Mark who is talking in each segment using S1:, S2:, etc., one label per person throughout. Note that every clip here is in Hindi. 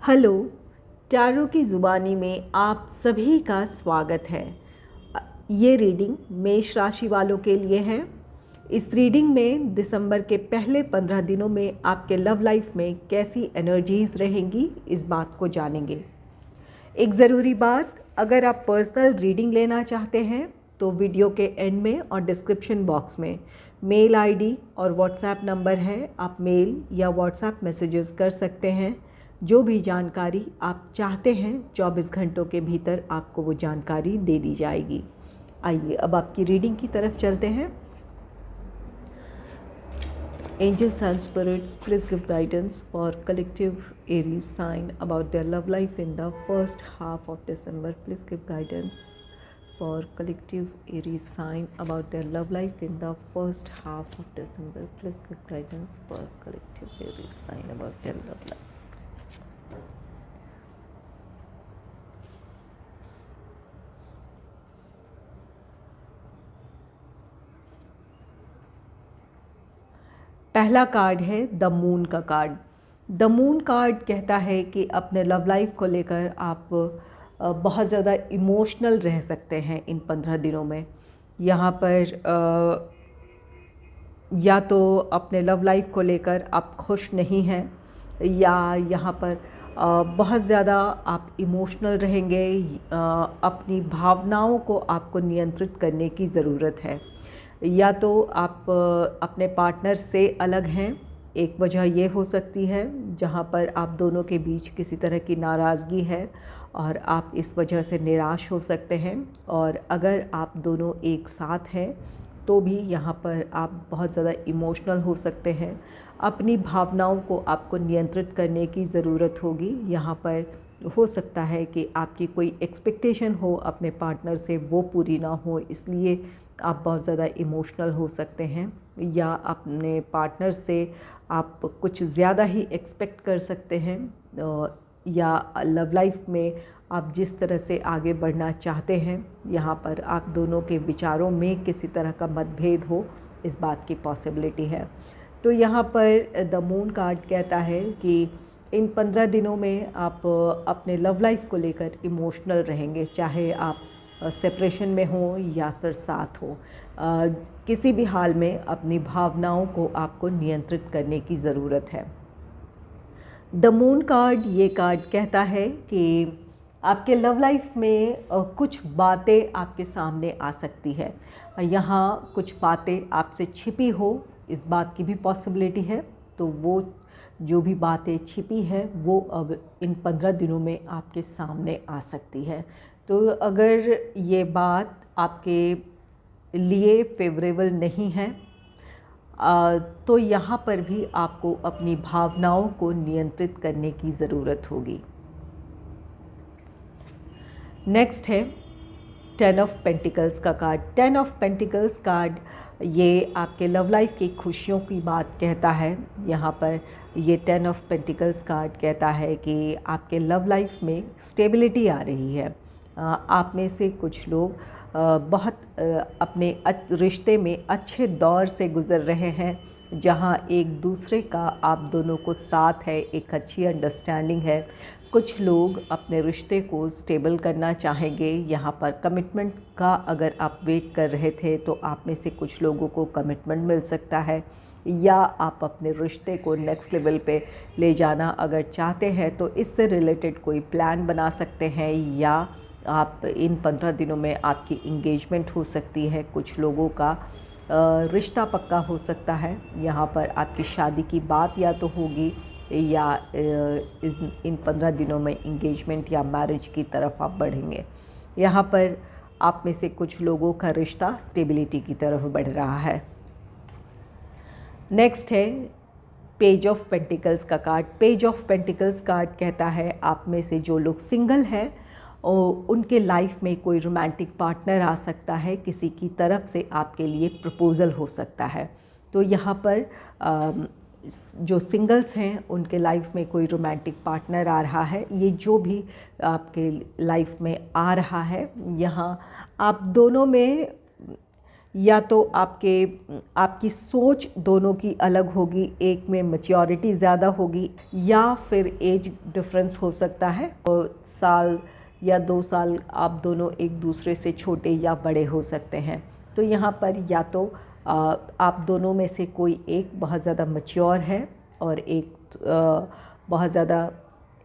S1: हेलो, टैरो की ज़ुबानी में आप सभी का स्वागत है। ये रीडिंग मेष राशि वालों के लिए है। इस रीडिंग में दिसंबर के पहले 15 दिनों में आपके लव लाइफ में कैसी एनर्जीज़ रहेंगी, इस बात को जानेंगे। एक ज़रूरी बात, अगर आप पर्सनल रीडिंग लेना चाहते हैं तो वीडियो के एंड में और डिस्क्रिप्शन बॉक्स में मेल आईडी और व्हाट्सएप नंबर है। आप मेल या व्हाट्सएप मैसेजेस कर सकते हैं। जो भी जानकारी आप चाहते हैं 24 घंटों के भीतर आपको वो जानकारी दे दी जाएगी। आइए अब आपकी रीडिंग की तरफ चलते हैं। Angels and spirits, please give guidance for collective Aries sign about their love life in the first half of December. Please give guidance for collective Aries sign about their love life in the first half of December. Please give guidance for collective Aries sign about their love life. पहला कार्ड है द मून का कार्ड। द मून कार्ड कहता है कि अपने लव लाइफ को लेकर आप बहुत ज़्यादा इमोशनल रह सकते हैं इन 15 दिनों में। यहाँ पर या तो अपने लव लाइफ को लेकर आप खुश नहीं हैं, या यहाँ पर बहुत ज़्यादा आप इमोशनल रहेंगे। अपनी भावनाओं को आपको नियंत्रित करने की ज़रूरत है। या तो आप अपने पार्टनर से अलग हैं, एक वजह ये हो सकती है जहाँ पर आप दोनों के बीच किसी तरह की नाराज़गी है और आप इस वजह से निराश हो सकते हैं। और अगर आप दोनों एक साथ हैं तो भी यहाँ पर आप बहुत ज़्यादा इमोशनल हो सकते हैं। अपनी भावनाओं को आपको नियंत्रित करने की ज़रूरत होगी। यहाँ पर हो सकता है कि आपकी कोई एक्सपेक्टेशन हो अपने पार्टनर से, वो पूरी ना हो, इसलिए आप बहुत ज़्यादा इमोशनल हो सकते हैं। या अपने पार्टनर से आप कुछ ज़्यादा ही एक्सपेक्ट कर सकते हैं, या लव लाइफ में आप जिस तरह से आगे बढ़ना चाहते हैं, यहाँ पर आप दोनों के विचारों में किसी तरह का मतभेद हो, इस बात की पॉसिबिलिटी है। तो यहाँ पर द मून कार्ड कहता है कि इन 15 दिनों में आप अपने लव लाइफ को लेकर इमोशनल रहेंगे, चाहे आप सेपरेशन में हो या फिर साथ हो। किसी भी हाल में अपनी भावनाओं को आपको नियंत्रित करने की ज़रूरत है। द मून कार्ड, ये कार्ड कहता है कि आपके लव लाइफ में कुछ बातें आपके सामने आ सकती है। यहाँ कुछ बातें आपसे छिपी हो, इस बात की भी पॉसिबिलिटी है। तो वो जो भी बातें छिपी है वो अब इन 15 दिनों में आपके सामने आ सकती है। तो अगर ये बात आपके लिए फेवरेबल नहीं है तो यहाँ पर भी आपको अपनी भावनाओं को नियंत्रित करने की ज़रूरत होगी। नेक्स्ट है 10 ऑफ पेंटिकल्स का कार्ड। 10 ऑफ पेंटिकल्स कार्ड ये आपके लव लाइफ की खुशियों की बात कहता है। यहाँ पर ये 10 ऑफ पेंटिकल्स कार्ड कहता है कि आपके लव लाइफ में स्टेबिलिटी आ रही है। आप में से कुछ लोग बहुत अपने रिश्ते में अच्छे दौर से गुज़र रहे हैं, जहाँ एक दूसरे का आप दोनों को साथ है, एक अच्छी अंडरस्टैंडिंग है। कुछ लोग अपने रिश्ते को स्टेबल करना चाहेंगे। यहाँ पर कमिटमेंट का अगर आप वेट कर रहे थे तो आप में से कुछ लोगों को कमिटमेंट मिल सकता है, या आप अपने रिश्ते को नेक्स्ट लेवल पे ले जाना अगर चाहते हैं तो इससे रिलेटेड कोई प्लान बना सकते हैं, या आप इन 15 दिनों में आपकी इंगेजमेंट हो सकती है। कुछ लोगों का रिश्ता पक्का हो सकता है। यहाँ पर आपकी शादी की बात या तो होगी, या इन 15 दिनों में इंगेजमेंट या मैरिज की तरफ आप बढ़ेंगे। यहाँ पर आप में से कुछ लोगों का रिश्ता स्टेबिलिटी की तरफ बढ़ रहा है। नेक्स्ट है पेज ऑफ पेंटिकल्स का card. Page of pentacles card कहता है आप में से जो लोग सिंगल हैं और उनके लाइफ में कोई रोमांटिक पार्टनर आ सकता है, किसी की तरफ से आपके लिए प्रपोज़ल हो सकता है। तो यहाँ पर जो सिंगल्स हैं उनके लाइफ में कोई रोमांटिक पार्टनर आ रहा है। ये जो भी आपके लाइफ में आ रहा है, यहाँ आप दोनों में या तो आपकी सोच दोनों की अलग होगी, एक में मैच्योरिटी ज़्यादा होगी, या फिर एज डिफरेंस हो सकता है, साल या 2 साल आप दोनों एक दूसरे से छोटे या बड़े हो सकते हैं। तो यहाँ पर या तो आप दोनों में से कोई एक बहुत ज़्यादा मैच्योर है और एक बहुत ज़्यादा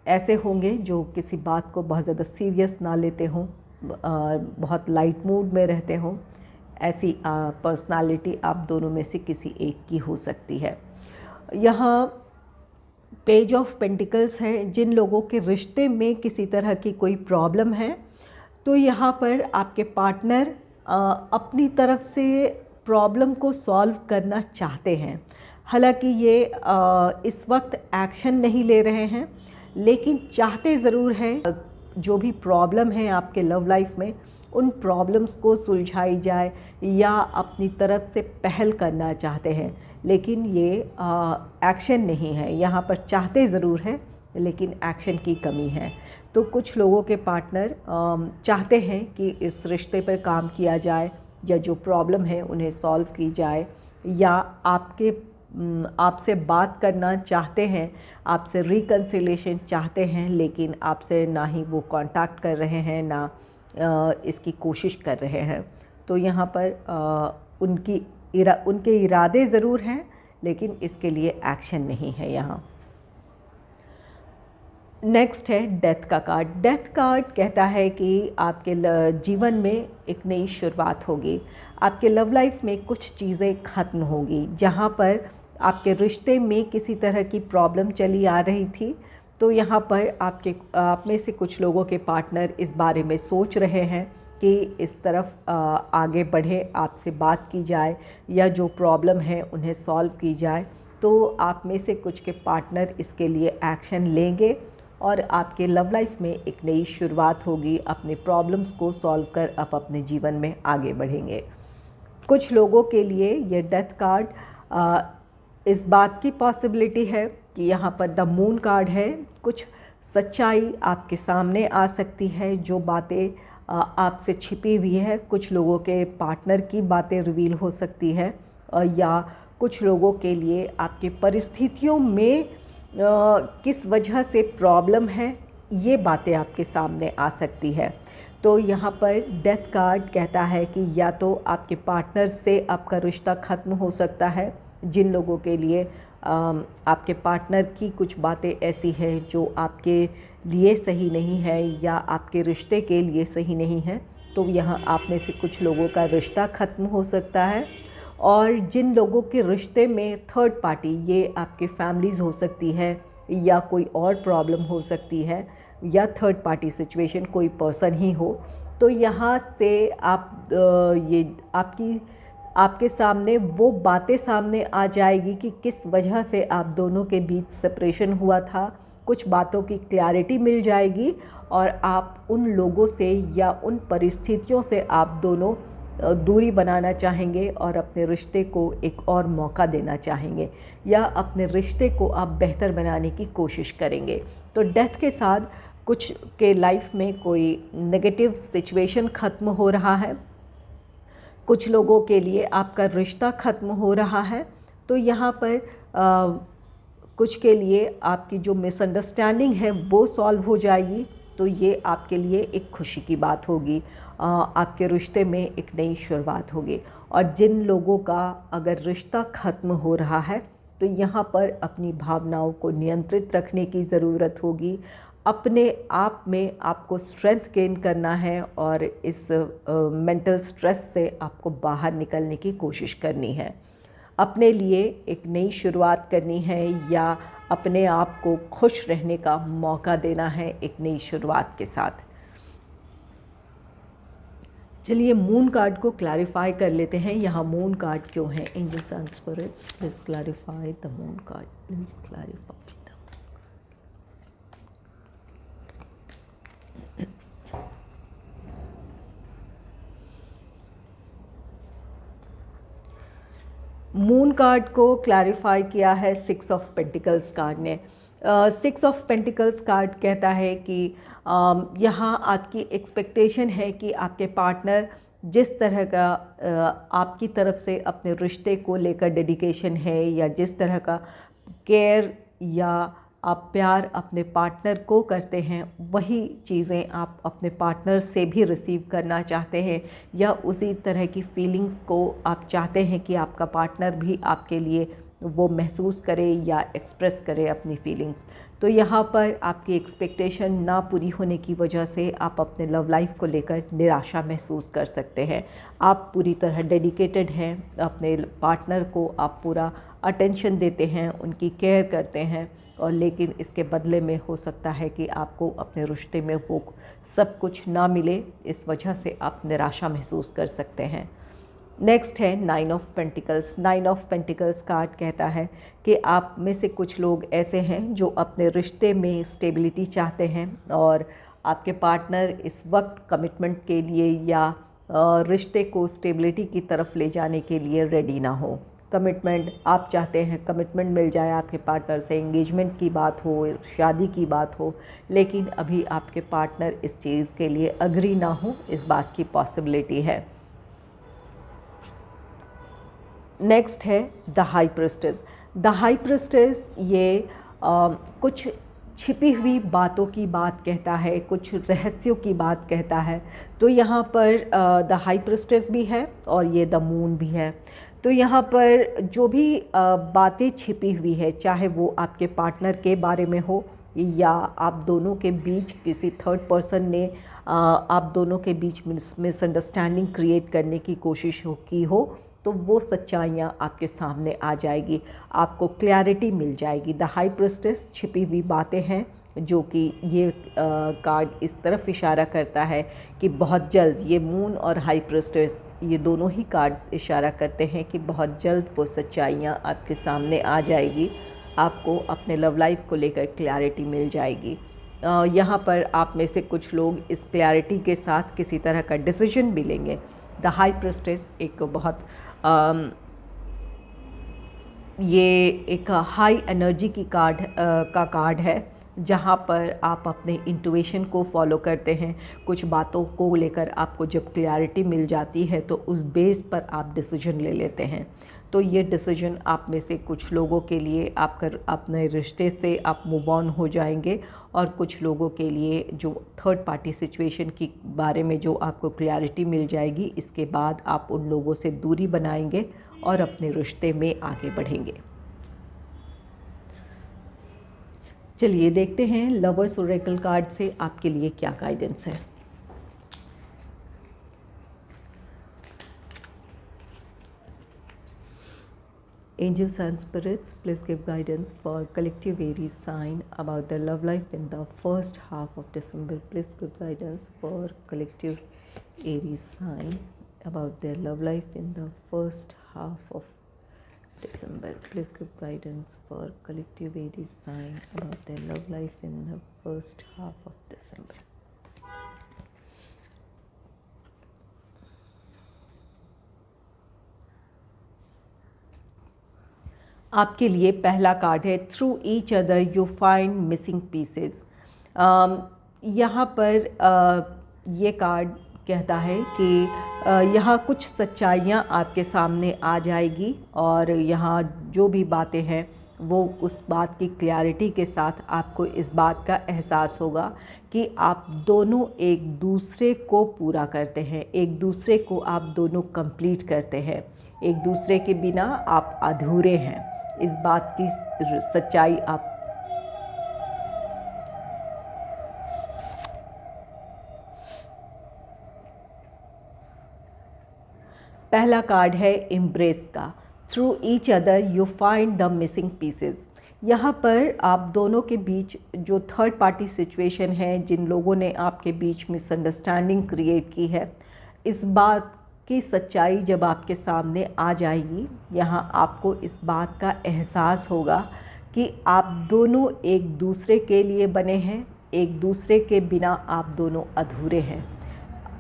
S1: ऐसे होंगे जो किसी बात को बहुत ज़्यादा सीरियस ना लेते हों, बहुत लाइट मूड में रहते हों। ऐसी पर्सनालिटी आप दोनों में से किसी एक की हो सकती है। यहाँ पेज ऑफ पेंटिकल्स है, जिन लोगों के रिश्ते में किसी तरह की कोई प्रॉब्लम है, तो यहाँ पर आपके पार्टनर अपनी तरफ से प्रॉब्लम को सॉल्व करना चाहते हैं। हालांकि ये इस वक्त एक्शन नहीं ले रहे हैं, लेकिन चाहते ज़रूर हैं जो भी प्रॉब्लम है आपके लव लाइफ में, उन प्रॉब्लम्स को सुलझाई जाए या अपनी तरफ से पहल करना चाहते हैं, लेकिन ये एक्शन नहीं है। यहाँ पर चाहते ज़रूर हैं लेकिन एक्शन की कमी है। तो कुछ लोगों के पार्टनर चाहते हैं कि इस रिश्ते पर काम किया जाए या जो प्रॉब्लम है उन्हें सॉल्व की जाए, या आपसे बात करना चाहते हैं, आपसे रिकन्सिलेशन चाहते हैं, लेकिन आपसे ना ही वो कांटेक्ट कर रहे हैं ना इसकी कोशिश कर रहे हैं। तो यहाँ पर उनके इरादे ज़रूर हैं लेकिन इसके लिए एक्शन नहीं है। यहाँ नेक्स्ट है डेथ का कार्ड। डेथ कार्ड कहता है कि आपके जीवन में एक नई शुरुआत होगी, आपके लव लाइफ में कुछ चीज़ें ख़त्म होगी। जहाँ पर आपके रिश्ते में किसी तरह की प्रॉब्लम चली आ रही थी, तो यहाँ पर आप में से कुछ लोगों के पार्टनर इस बारे में सोच रहे हैं कि इस तरफ आगे बढ़े, आपसे बात की जाए या जो प्रॉब्लम है उन्हें सॉल्व की जाए। तो आप में से कुछ के पार्टनर इसके लिए एक्शन लेंगे और आपके लव लाइफ में एक नई शुरुआत होगी। अपने प्रॉब्लम्स को सॉल्व कर आप अपने जीवन में आगे बढ़ेंगे। कुछ लोगों के लिए ये डेथ कार्ड इस बात की पॉसिबिलिटी है कि यहाँ पर द मून कार्ड है। कुछ सच्चाई आपके सामने आ सकती है, जो बातें आपसे छिपी हुई है। कुछ लोगों के पार्टनर की बातें रिवील हो सकती है, या कुछ लोगों के लिए आपके परिस्थितियों में किस वजह से प्रॉब्लम है, ये बातें आपके सामने आ सकती है। तो यहाँ पर डेथ कार्ड कहता है कि या तो आपके पार्टनर से आपका रिश्ता ख़त्म हो सकता है, जिन लोगों के लिए आपके पार्टनर की कुछ बातें ऐसी हैं जो आपके लिए सही नहीं है या आपके रिश्ते के लिए सही नहीं है, तो यहाँ आप में से कुछ लोगों का रिश्ता ख़त्म हो सकता है। और जिन लोगों के रिश्ते में थर्ड पार्टी, ये आपके फैमिलीज़ हो सकती है या कोई और प्रॉब्लम हो सकती है, या थर्ड पार्टी सिचुएशन कोई पर्सन ही हो, तो यहाँ से ये आपके सामने वो बातें सामने आ जाएगी कि किस वजह से आप दोनों के बीच सेपरेशन हुआ था। कुछ बातों की क्लैरिटी मिल जाएगी और आप उन लोगों से या उन परिस्थितियों से आप दोनों दूरी बनाना चाहेंगे और अपने रिश्ते को एक और मौका देना चाहेंगे, या अपने रिश्ते को आप बेहतर बनाने की कोशिश करेंगे। तो डेथ के साथ कुछ के लाइफ में कोई नेगेटिव सिचुएशन ख़त्म हो रहा है, कुछ लोगों के लिए आपका रिश्ता ख़त्म हो रहा है। तो यहाँ पर कुछ के लिए आपकी जो मिसअंडरस्टैंडिंग है वो सॉल्व हो जाएगी, तो ये आपके लिए एक खुशी की बात होगी। आपके रिश्ते में एक नई शुरुआत होगी। और जिन लोगों का अगर रिश्ता ख़त्म हो रहा है, तो यहाँ पर अपनी भावनाओं को नियंत्रित रखने की ज़रूरत होगी। अपने आप में आपको स्ट्रेंथ गेन करना है और इस मेंटल स्ट्रेस से आपको बाहर निकलने की कोशिश करनी है। अपने लिए एक नई शुरुआत करनी है या अपने आप को खुश रहने का मौका देना है एक नई शुरुआत के साथ। चलिए मून कार्ड को क्लैरिफाई कर लेते हैं। यहाँ मून कार्ड क्यों है? Angels and spirits please clarify the moon card, please clarify the moon card को क्लैरिफाई किया है 6 ऑफ पेंटिकल्स कार्ड ने। 6 ऑफ पेंटिकल्स कार्ड कहता है कि यहाँ आपकी एक्सपेक्टेशन है कि आपके पार्टनर जिस तरह का आपकी तरफ से अपने रिश्ते को लेकर डेडिकेशन है, या जिस तरह का केयर या आप प्यार अपने पार्टनर को करते हैं, वही चीज़ें आप अपने पार्टनर से भी रिसीव करना चाहते हैं, या उसी तरह की फीलिंग्स को आप चाहते हैं कि आपका पार्टनर भी आपके लिए वो महसूस करे या एक्सप्रेस करे अपनी फीलिंग्स। तो यहाँ पर आपकी एक्सपेक्टेशन ना पूरी होने की वजह से आप अपने लव लाइफ को लेकर निराशा महसूस कर सकते हैं। आप पूरी तरह डेडिकेटेड हैं अपने पार्टनर को, आप पूरा अटेंशन देते हैं, उनकी केयर करते हैं, और लेकिन इसके बदले में हो सकता है कि आपको अपने रिश्ते में वो सब कुछ ना मिले, इस वजह से आप निराशा महसूस कर सकते हैं। नेक्स्ट है 9 of pentacles. 9 of pentacles card कहता है कि आप में से कुछ लोग ऐसे हैं जो अपने रिश्ते में स्टेबिलिटी चाहते हैं, और आपके पार्टनर इस वक्त कमिटमेंट के लिए या रिश्ते को स्टेबिलिटी की तरफ ले जाने के लिए रेडी ना हो। कमिटमेंट आप चाहते हैं, कमिटमेंट मिल जाए आपके पार्टनर से, एंगेजमेंट की बात हो, शादी की बात हो, लेकिन अभी आपके पार्टनर इस चीज़ के लिए अग्री ना हो, इस बात की पॉसिबिलिटी है। नेक्स्ट है the high priestess. The high priestess ये कुछ छिपी हुई बातों की बात कहता है, कुछ रहस्यों की बात कहता है। तो यहाँ पर द हाई प्रिस्टेस भी है और ये द मून भी है। तो यहाँ पर जो भी बातें छिपी हुई है, चाहे वो आपके पार्टनर के बारे में हो या आप दोनों के बीच किसी थर्ड पर्सन ने आप दोनों के बीच मिसअंडरस्टैंडिंग क्रिएट करने की कोशिश की हो, तो वो सच्चाइयाँ आपके सामने आ जाएगी, आपको क्लैरिटी मिल जाएगी। द हाई प्रिस्टेस छिपी हुई बातें हैं जो कि ये कार्ड इस तरफ इशारा करता है कि बहुत जल्द, ये मून और हाई प्रिस्टेस ये दोनों ही कार्ड्स इशारा करते हैं कि बहुत जल्द वो सच्चाइयाँ आपके सामने आ जाएगी, आपको अपने लव लाइफ को लेकर क्लैरिटी मिल जाएगी। यहाँ पर आप में से कुछ लोग इस क्लैरिटी के साथ किसी तरह का डिसीजन भी लेंगे। द हाई प्रिस्टेस एक बहुत ये एक हाई एनर्जी की कार्ड है, जहाँ पर आप अपने इंट्यूशन को फॉलो करते हैं। कुछ बातों को लेकर आपको जब क्लैरिटी मिल जाती है तो उस बेस पर आप डिसीजन ले लेते हैं। तो ये डिसीजन आप में से कुछ लोगों के लिए आप अपने रिश्ते से आप मूव ऑन हो जाएंगे, और कुछ लोगों के लिए जो थर्ड पार्टी सिचुएशन के बारे में जो आपको क्लैरिटी मिल जाएगी, इसके बाद आप उन लोगों से दूरी बनाएंगे और अपने रिश्ते में आगे बढ़ेंगे। चलिए देखते हैं लवर्स ओरेकल कार्ड से आपके लिए क्या गाइडेंस है। Angels and spirits, please give guidance for collective Aries sign about their love life in the first half of December. Please give guidance for collective Aries sign about their love life in the first half of December. Please give guidance for collective Aries sign about their love life in the first half of December. आपके लिए पहला कार्ड है through each other you find missing pieces. यहाँ पर ये कार्ड कहता है कि यहाँ कुछ सच्चाइयाँ आपके सामने आ जाएगी, और यहाँ जो भी बातें हैं वो उस बात की क्लैरिटी के साथ आपको इस बात का एहसास होगा कि आप दोनों एक दूसरे को पूरा करते हैं, एक दूसरे को आप दोनों कंप्लीट करते हैं, एक दूसरे के बिना आप अधूरे हैं। इस बात की सच्चाई आप पहला कार्ड है एम्ब्रेस का। Through each other you find the missing pieces. यहाँ पर आप दोनों के बीच जो थर्ड पार्टी सिचुएशन है, जिन लोगों ने आपके बीच मिसअंडरस्टैंडिंग क्रिएट की है, इस बात की सच्चाई जब आपके सामने आ जाएगी, यहाँ आपको इस बात का एहसास होगा कि आप दोनों एक दूसरे के लिए बने हैं, एक दूसरे के बिना आप दोनों अधूरे हैं,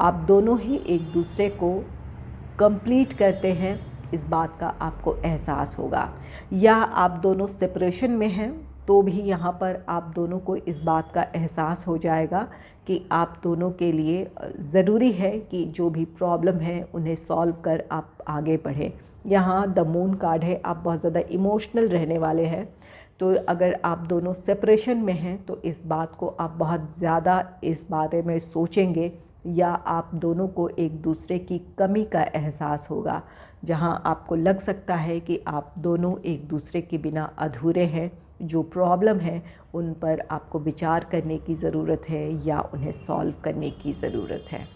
S1: आप दोनों ही एक दूसरे को कंप्लीट करते हैं, इस बात का आपको एहसास होगा। या आप दोनों सेपरेशन में हैं तो भी यहाँ पर आप दोनों को इस बात का एहसास हो जाएगा कि आप दोनों के लिए ज़रूरी है कि जो भी प्रॉब्लम है उन्हें सॉल्व कर आप आगे बढ़ें। यहाँ द मून कार्ड है, आप बहुत ज़्यादा इमोशनल रहने वाले हैं। तो अगर आप दोनों सेपरेशन में हैं तो इस बात को आप बहुत ज़्यादा इस बारे में सोचेंगे, या आप दोनों को एक दूसरे की कमी का एहसास होगा, जहां आपको लग सकता है कि आप दोनों एक दूसरे के बिना अधूरे हैं। जो प्रॉब्लम है उन पर आपको विचार करने की ज़रूरत है या उन्हें सॉल्व करने की ज़रूरत है।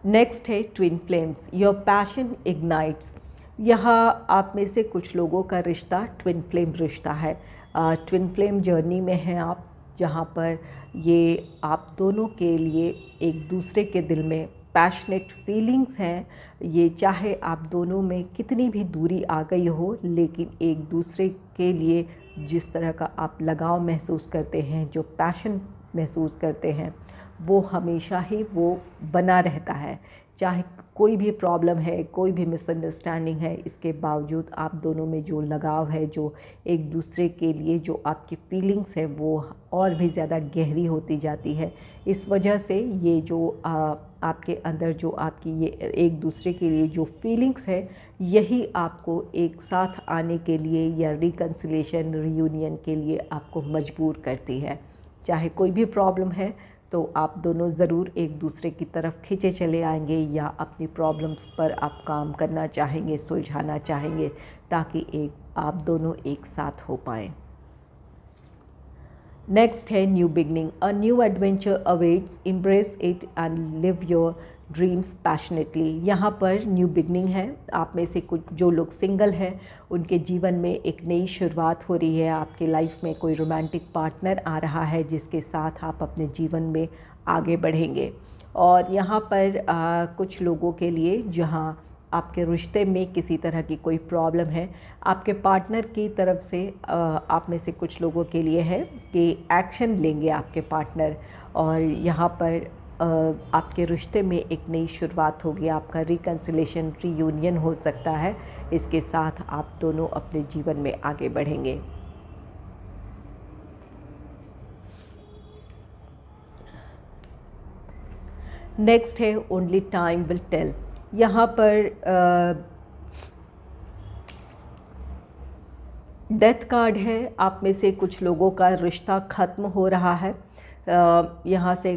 S1: नेक्स्ट है twin flames, your passion ignites. यहाँ आप में से कुछ लोगों का रिश्ता ट्विन फ्लेम रिश्ता है। ट्विन फ्लेम जर्नी में हैं आप, जहाँ पर ये आप दोनों के लिए एक दूसरे के दिल में पैशनेट फीलिंग्स हैं। ये चाहे आप दोनों में कितनी भी दूरी आ गई हो, लेकिन एक दूसरे के लिए जिस तरह का आप लगाव महसूस करते हैं, जो पैशन महसूस करते हैं, वो हमेशा ही वो बना रहता है। चाहे कोई भी प्रॉब्लम है, कोई भी मिसअंडरस्टैंडिंग है, इसके बावजूद आप दोनों में जो लगाव है, जो एक दूसरे के लिए जो आपकी फीलिंग्स है, वो और भी ज़्यादा गहरी होती जाती है। इस वजह से ये जो आपके अंदर जो आपकी ये एक दूसरे के लिए जो फीलिंग्स है, यही आपको एक साथ आने के लिए या रिकन्सिलेशन, रियूनियन के लिए आपको मजबूर करती है। चाहे कोई भी प्रॉब्लम है तो आप दोनों ज़रूर एक दूसरे की तरफ खींचे चले आएंगे, या अपनी प्रॉब्लम्स पर आप काम करना चाहेंगे, सुलझाना चाहेंगे, ताकि आप दोनों एक साथ हो पाएँ। नेक्स्ट है new beginning, a new adventure awaits, embrace it and live your dreams passionately. यहाँ पर न्यू बिगनिंग है। आप में से कुछ जो लोग सिंगल हैं उनके जीवन में एक नई शुरुआत हो रही है। आपके लाइफ में कोई रोमांटिक पार्टनर आ रहा है जिसके साथ आप अपने जीवन में आगे बढ़ेंगे। और यहाँ पर कुछ लोगों के लिए जहाँ आपके रिश्ते में किसी तरह की कोई प्रॉब्लम है, आपके पार्टनर की तरफ से आप में से कुछ लोगों के लिए है कि एक्शन लेंगे आपके पार्टनर, और यहाँ पर आपके रिश्ते में एक नई शुरुआत होगी। आपका रिकन्सिलेशन, रीयूनियन हो सकता है। इसके साथ आप दोनों अपने जीवन में आगे बढ़ेंगे। नेक्स्ट है ओनली टाइम विल टेल। यहाँ पर डेथ कार्ड है। आप में से कुछ लोगों का रिश्ता ख़त्म हो रहा है। यहाँ से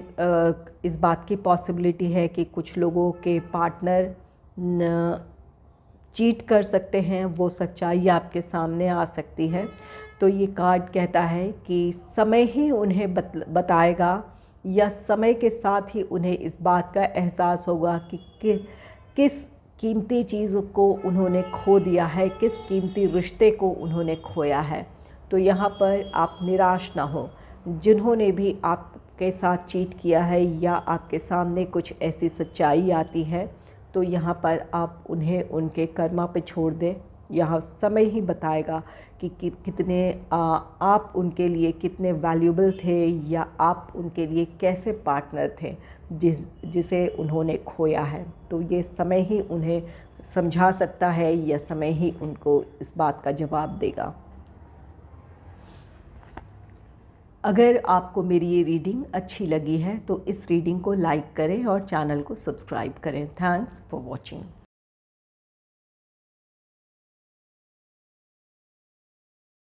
S1: इस बात की पॉसिबिलिटी है कि कुछ लोगों के पार्टनर चीट कर सकते हैं, वो सच्चाई आपके सामने आ सकती है। तो ये कार्ड कहता है कि समय ही उन्हें बताएगा, या समय के साथ ही उन्हें इस बात का एहसास होगा कि किस कीमती चीज़ को उन्होंने खो दिया है, किस कीमती रिश्ते को उन्होंने खोया है। तो यहाँ पर आप निराश ना हो। जिन्होंने भी आपके साथ चीट किया है या आपके सामने कुछ ऐसी सच्चाई आती है, तो यहाँ पर आप उन्हें उनके कर्मा पे छोड़ दें। यहाँ समय ही बताएगा कि कितने आप उनके लिए कितने वैल्यूबल थे, या आप उनके लिए कैसे पार्टनर थे जिसे उन्होंने खोया है। तो ये समय ही उन्हें समझा सकता है, या समय ही उनको इस बात का जवाब देगा। अगर आपको मेरी ये रीडिंग अच्छी लगी है तो इस रीडिंग को लाइक करें और चैनल को सब्सक्राइब करें। Thanks for watching.